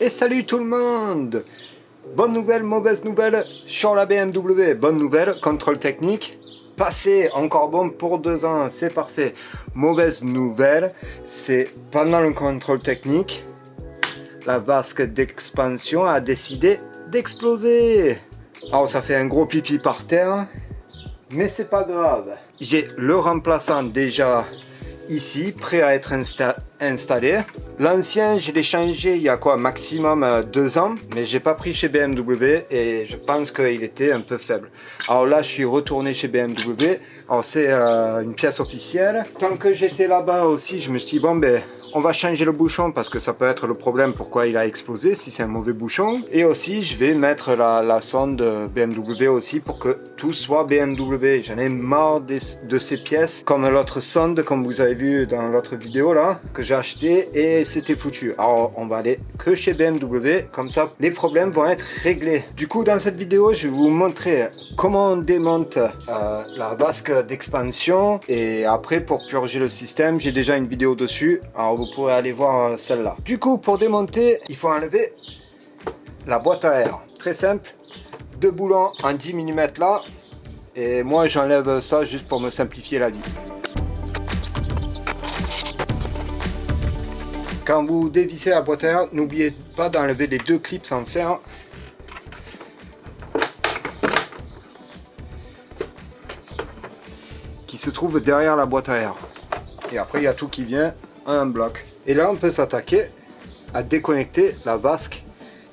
Et salut tout le monde! Bonne nouvelle, mauvaise nouvelle sur la BMW. Bonne nouvelle, contrôle technique. Passé, encore bon pour 2 ans, c'est parfait. Mauvaise nouvelle, c'est pendant le contrôle technique, la vasque d'expansion a décidé d'exploser. Alors ça fait un gros pipi par terre, mais c'est pas grave. J'ai le remplaçant déjà ici, prêt à être installé. L'ancien, je l'ai changé il y a quoi, maximum 2 ans, mais j'ai pas pris chez BMW et je pense qu'il était un peu faible. Alors là, je suis retourné chez BMW. Alors c'est une pièce officielle. Tant que j'étais là-bas aussi, je me suis dit bon ben on va changer le bouchon parce que ça peut être le problème pourquoi il a explosé si c'est un mauvais bouchon. Et aussi je vais mettre la sonde BMW aussi pour que tout soit BMW. J'en ai marre de ces pièces comme l'autre sonde comme vous avez vu dans l'autre vidéo là que j'ai acheté et c'était foutu. Alors on va aller que chez BMW, comme ça les problèmes vont être réglés. Du coup dans cette vidéo je vais vous montrer comment on démonte la vasque d'expansion et après pour purger le système j'ai déjà une vidéo dessus. Alors vous pourrez aller voir celle-là. Du coup, pour démonter, il faut enlever la boîte à air. Très simple. 2 boulons en 10 mm là. Et moi, j'enlève ça juste pour me simplifier la vie. Quand vous dévissez la boîte à air, n'oubliez pas d'enlever les 2 clips en fer. Qui se trouvent derrière la boîte à air. Et après, il y a tout qui vient un bloc. Et là on peut s'attaquer à déconnecter la vasque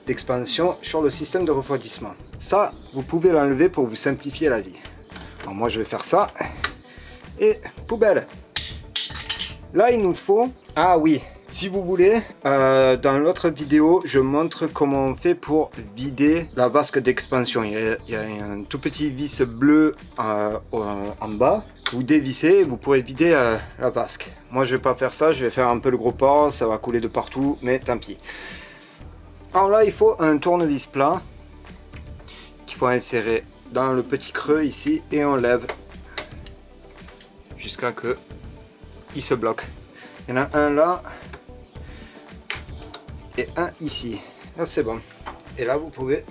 d'expansion sur le système de refroidissement. Ça vous pouvez l'enlever pour vous simplifier la vie. Alors moi je vais faire ça et poubelle. Là il nous faut, ah oui, si vous voulez, dans l'autre vidéo je montre comment on fait pour vider la vasque d'expansion. Il y a un tout petit vis bleu en bas. Vous dévissez, vous pourrez vider la vasque. Moi je vais pas faire ça, je vais faire un peu le gros port, ça va couler de partout, mais tant pis. Alors là il faut un tournevis plat qu'il faut insérer dans le petit creux ici et on lève jusqu'à que il se bloque. Il y en a un là et un ici. Là c'est bon. Et là vous pouvez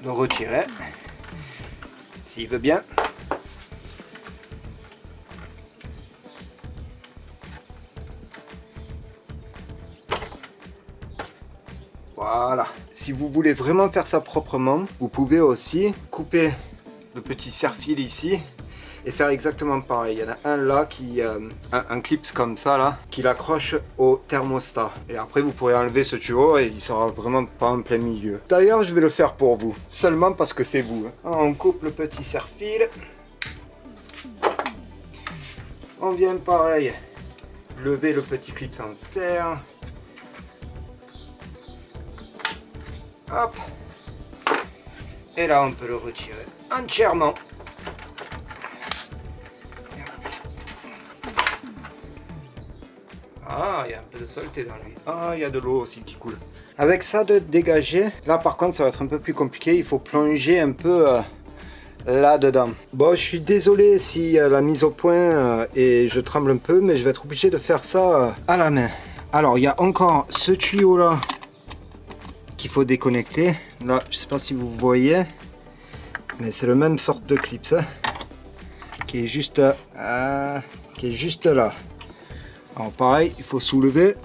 le retirer s'il veut bien. Voilà. Si vous voulez vraiment faire ça proprement, vous pouvez aussi couper le petit serre-fil ici et faire exactement pareil. Il y en a un là qui un clip comme ça là qui l'accroche au thermostat. Et après vous pourrez enlever ce tuyau et il sera vraiment pas en plein milieu. D'ailleurs je vais le faire pour vous, seulement parce que c'est vous. On coupe le petit serre-fil. On vient pareil lever le petit clip en fer. Hop. Et là on peut le retirer entièrement. Ah, il y a un peu de saleté dans lui. Ah, il y a de l'eau aussi qui coule. Avec ça de dégager, là par contre ça va être un peu plus compliqué. Il faut plonger un peu là-dedans. Bon, je suis désolé si la mise au point et je tremble un peu, mais je vais être obligé de faire ça à la main. Alors, il y a encore ce tuyau là qu'il faut déconnecter. Là, je sais pas si vous voyez, mais c'est le même sorte de clips hein, qui est juste là. Alors pareil, il faut soulever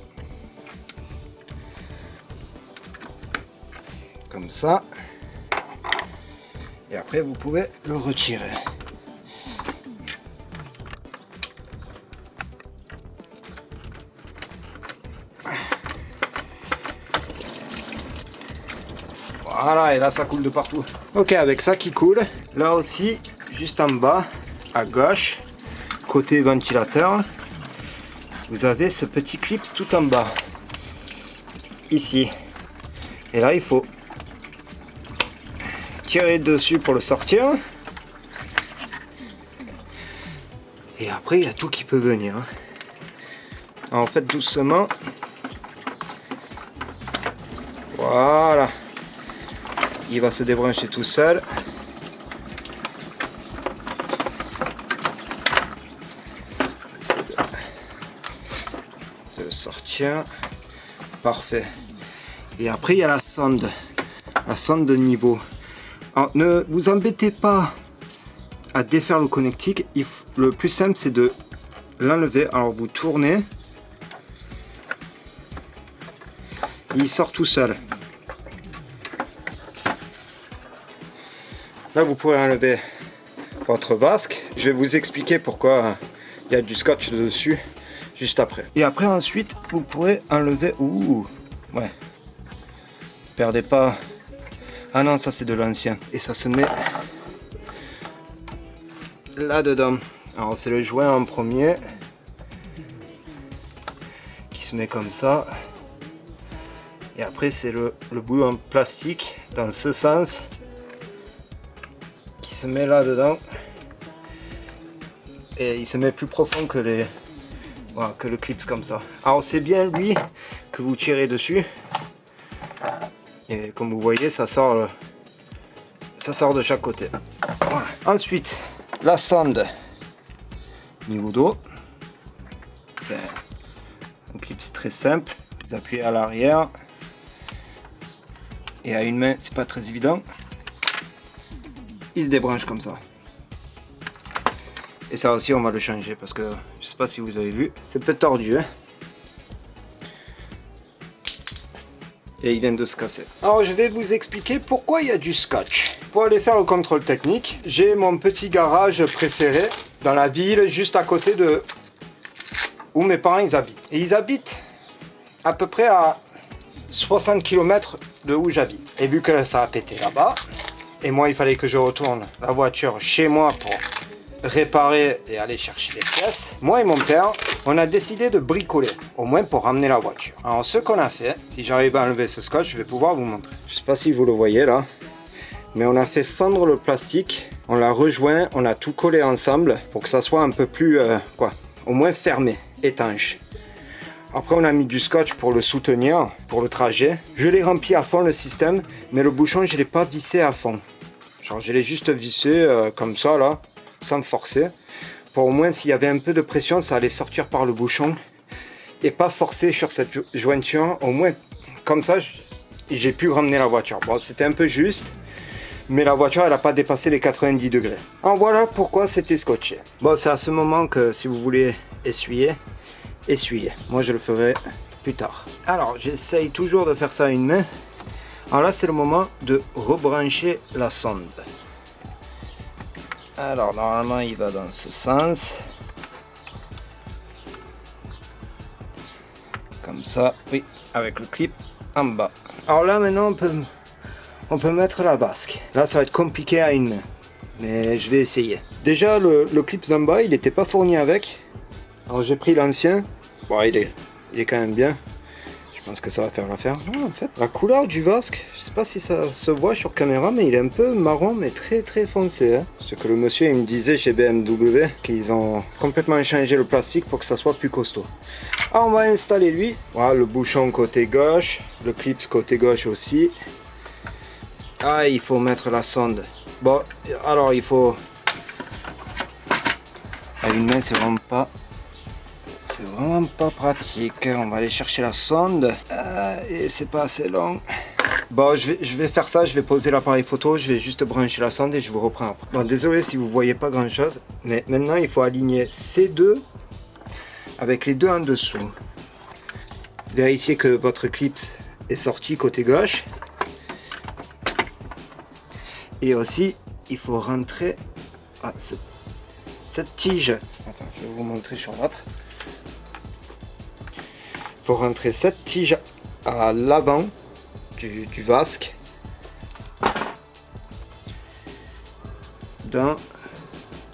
comme ça et après vous pouvez le retirer. Voilà, et là ça coule de partout. Ok, avec ça qui coule, là aussi juste en bas à gauche côté ventilateur, vous avez ce petit clip tout en bas, ici. Et là, il faut tirer dessus pour le sortir. Et après, il y a tout qui peut venir. Alors, faites doucement. Voilà. Il va se débrancher tout seul. de le sortir. Parfait. Et après il y a la sonde de niveau. Alors, ne vous embêtez pas à défaire le connectique. Le plus simple c'est de l'enlever. Alors vous tournez. Il sort tout seul. Là vous pourrez enlever votre vasque. Je vais vous expliquer pourquoi il y a du scotch dessus juste après. Et après ensuite vous pourrez enlever. Ouh, ouais. Perdez pas. Ah non, ça c'est de l'ancien. Et ça se met là-dedans. Alors c'est le joint en premier qui se met comme ça. Et après c'est le bout en plastique dans ce sens qui se met là-dedans. Et il se met plus profond que les voilà, que le clip comme ça. Alors c'est bien lui que vous tirez dessus. Et comme vous voyez, ça sort de chaque côté. Voilà. Ensuite, la sonde niveau d'eau. C'est un clip très simple. Vous appuyez à l'arrière. Et à une main, c'est pas très évident. Il se débranche comme ça. Et ça aussi, on va le changer parce que je sais pas si vous avez vu, c'est un peu tordu. Hein, et il vient de se casser. Alors je vais vous expliquer pourquoi il y a du scotch. Pour aller faire le contrôle technique, j'ai mon petit garage préféré dans la ville, juste à côté de où mes parents ils habitent. Et ils habitent à peu près à 60 km de où j'habite. Et vu que ça a pété là-bas, et moi il fallait que je retourne la voiture chez moi pour réparer et aller chercher les pièces, moi et mon père, on a décidé de bricoler, au moins pour ramener la voiture. Alors ce qu'on a fait, si j'arrive à enlever ce scotch, je vais pouvoir vous montrer. Je sais pas si vous le voyez là, mais on a fait fondre le plastique, on l'a rejoint, on a tout collé ensemble pour que ça soit un peu plus, au moins fermé, étanche. Après on a mis du scotch pour le soutenir, pour le trajet. Je l'ai rempli à fond le système, mais le bouchon je l'ai pas vissé à fond. Genre je l'ai juste vissé comme ça là, sans forcer, pour au moins s'il y avait un peu de pression ça allait sortir par le bouchon et pas forcer sur cette jointure. Au moins comme ça j'ai pu ramener la voiture. Bon c'était un peu juste, mais la voiture elle n'a pas dépassé les 90 degrés. Alors voilà pourquoi c'était scotché. Bon c'est à ce moment que si vous voulez essuyer, moi je le ferai plus tard. Alors j'essaye toujours de faire ça à une main. Alors là c'est le moment de rebrancher la sonde. Alors normalement il va dans ce sens. Comme ça, oui, avec le clip en bas. Alors là maintenant on peut mettre la vasque. Là ça va être compliqué à une main, mais je vais essayer. Déjà le clip d'en bas il n'était pas fourni avec. Alors j'ai pris l'ancien. Bon il est quand même bien. Je pense que ça va faire l'affaire. En fait, la couleur du vasque, je sais pas si ça se voit sur caméra, mais il est un peu marron, mais très très foncé. Hein. Ce que le monsieur il me disait chez BMW, qu'ils ont complètement changé le plastique pour que ça soit plus costaud. Alors on va installer lui. Voilà, le bouchon côté gauche, le clip côté gauche aussi. Ah, il faut mettre la sonde. Bon, alors il faut... À une main, c'est vraiment pas pratique. On va aller chercher la sonde et c'est pas assez long. Bon je vais faire ça, je vais poser l'appareil photo, je vais juste brancher la sonde et je vous reprends après. Bon désolé si vous voyez pas grand chose, mais maintenant il faut aligner ces deux avec les deux en dessous. Vérifiez que votre clip est sorti côté gauche. Et aussi il faut rentrer cette tige. Attends, je vais vous montrer sur l'autre. Il faut rentrer cette tige à l'avant du vasque dans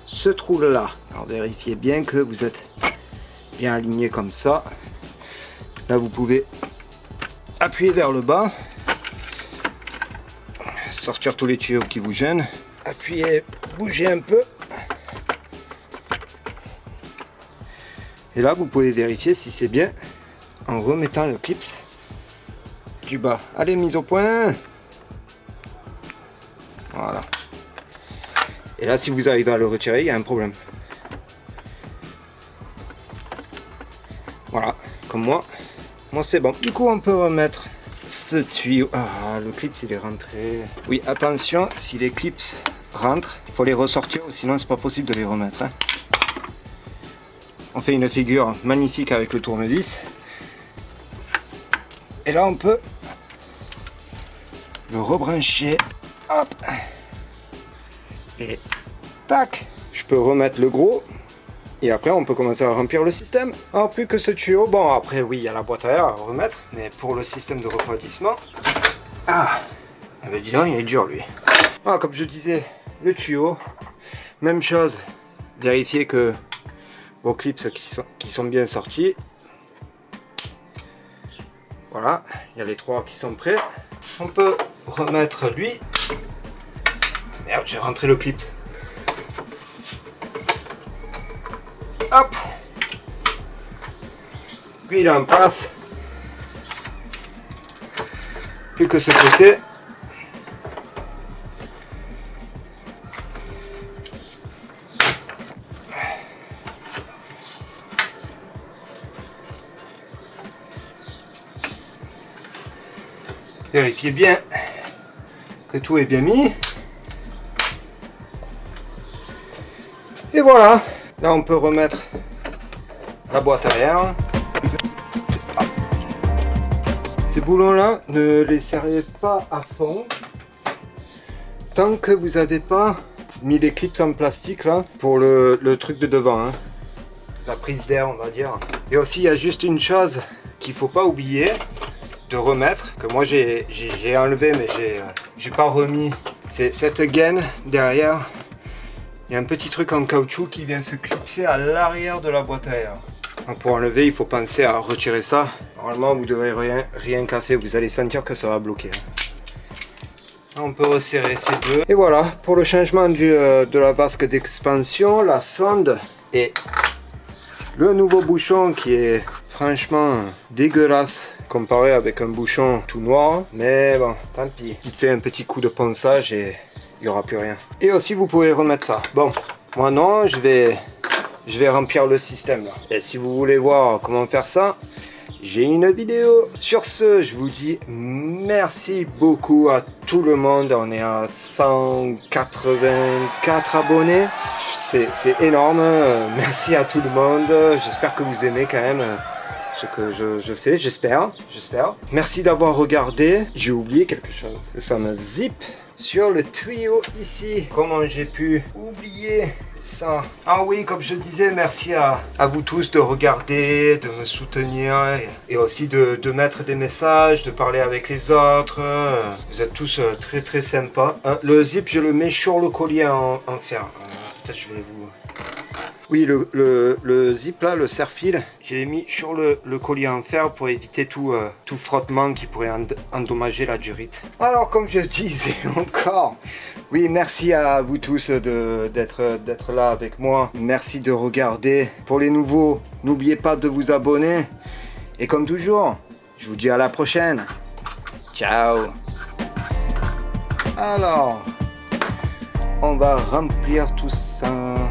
ce trou là. Alors vérifiez bien que vous êtes bien aligné comme ça. Là vous pouvez appuyer vers le bas, sortir tous les tuyaux qui vous gênent, appuyer, bouger un peu. Et là vous pouvez vérifier si c'est bien en remettant le clip du bas. Allez, mise au point. Voilà. Et là, si vous arrivez à le retirer, il y a un problème. Voilà. comme moi. Moi c'est bon. Du coup on peut remettre ce tuyau. Ah, le clip il est rentré. Oui, attention, si les clips rentrent, il faut les ressortir ou sinon c'est pas possible de les remettre. Hein. On fait une figure magnifique avec le tournevis. Et là on peut le rebrancher. Hop. Et tac. Je peux remettre le gros. Et après on peut commencer à remplir le système. Alors plus que ce tuyau, bon après oui il y a la boîte à air à remettre, mais pour le système de refroidissement, ah, eh ben dis donc il est dur lui. Ah, comme je disais, le tuyau, même chose, vérifiez que vos clips qui sont bien sortis. Voilà, il y a les trois qui sont prêts. On peut remettre lui. Merde, j'ai rentré le clip. Hop, puis il est en place. Plus que ce côté. Vérifiez bien que tout est bien mis. Et voilà. Là, on peut remettre la boîte à air. Ces boulons-là, ne les serrez pas à fond tant que vous n'avez pas mis les clips en plastique là pour le truc de devant. Hein. La prise d'air, on va dire. Et aussi, il y a juste une chose qu'il faut pas oublier de remettre, que moi j'ai enlevé mais j'ai pas remis. C'est cette gaine derrière. Il y a un petit truc en caoutchouc qui vient se clipser à l'arrière de la boîte à air. Donc pour enlever, il faut penser à retirer ça. Normalement, vous ne devrez rien casser. Vous allez sentir que ça va bloquer. On peut resserrer ces deux. Et voilà, pour le changement de la vasque d'expansion, la sonde et le nouveau bouchon qui est franchement dégueulasse comparé avec un bouchon tout noir. Mais bon, tant pis. Il te fait un petit coup de ponçage et il n'y aura plus rien. Et aussi vous pouvez remettre ça. Bon, moi non, je vais remplir le système là. Et si vous voulez voir comment faire ça, j'ai une vidéo. Sur ce, je vous dis merci beaucoup à tout le monde. On est à 184 abonnés. C'est énorme. Merci à tout le monde. J'espère que vous aimez quand même ce que je fais. J'espère. Merci d'avoir regardé. J'ai oublié quelque chose. Le fameux zip sur le tuyau ici. Comment j'ai pu oublier ça? Ah oui, comme je disais, merci à vous tous de regarder, de me soutenir et aussi de mettre des messages, de parler avec les autres. Vous êtes tous très très sympas. Le zip, je le mets sur le collier en fer. Peut-être je vais vous... Oui, le zip là, le serre-fil, je l'ai mis sur le collier en fer pour éviter tout frottement qui pourrait endommager la durite. Alors, comme je disais encore, oui, merci à vous tous d'être là avec moi. Merci de regarder. Pour les nouveaux, n'oubliez pas de vous abonner. Et comme toujours, je vous dis à la prochaine. Ciao. Alors, on va remplir tout ça.